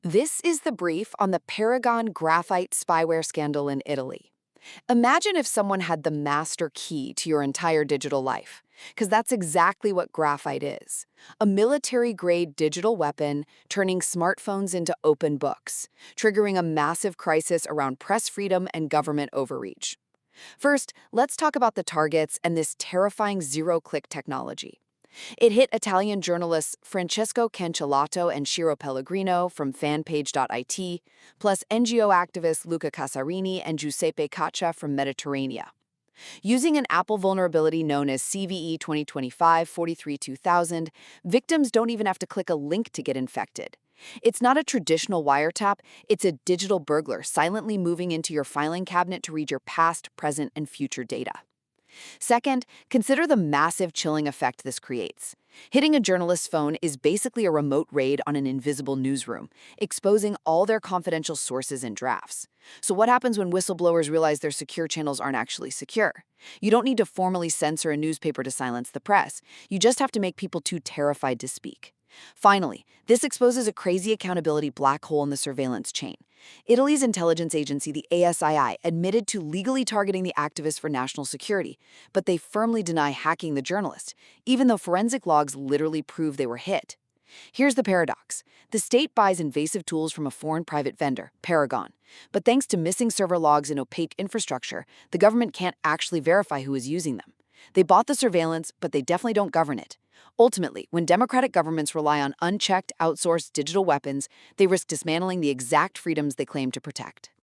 This is the brief on the Paragon Graphite spyware scandal in Italy. Imagine if someone had the master key to your entire digital life, because that's exactly what graphite is. A military-grade digital weapon turning smartphones into open books, triggering a massive crisis around press freedom and government overreach. First, let's talk about the targets and this terrifying zero-click technology. It hit Italian journalists Francesco Cancellato and Ciro Pellegrino from fanpage.it, plus NGO activists Luca Casarini and Giuseppe Caccia from Mediterranea. Using an Apple vulnerability known as CVE 2025-43-2000, victims don't even have to click a link to get infected. It's not a traditional wiretap, it's a digital burglar silently moving into your filing cabinet to read your past, present, and future data. Second, consider the massive chilling effect this creates. Hitting a journalist's phone is basically a remote raid on an invisible newsroom, exposing all their confidential sources and drafts. So what happens when whistleblowers realize their secure channels aren't actually secure? You don't need to formally censor a newspaper to silence the press. You just have to make people too terrified to speak. Finally, this exposes a crazy accountability black hole in the surveillance chain. Italy's intelligence agency, the ASII, admitted to legally targeting the activists for national security, but they firmly deny hacking the journalist, even though forensic logs literally prove they were hit. Here's the paradox. The state buys invasive tools from a foreign private vendor, Paragon. But thanks to missing server logs and opaque infrastructure, the government can't actually verify who is using them. They bought the surveillance, but they definitely don't govern it. Ultimately, when democratic governments rely on unchecked, outsourced digital weapons, they risk dismantling the exact freedoms they claim to protect.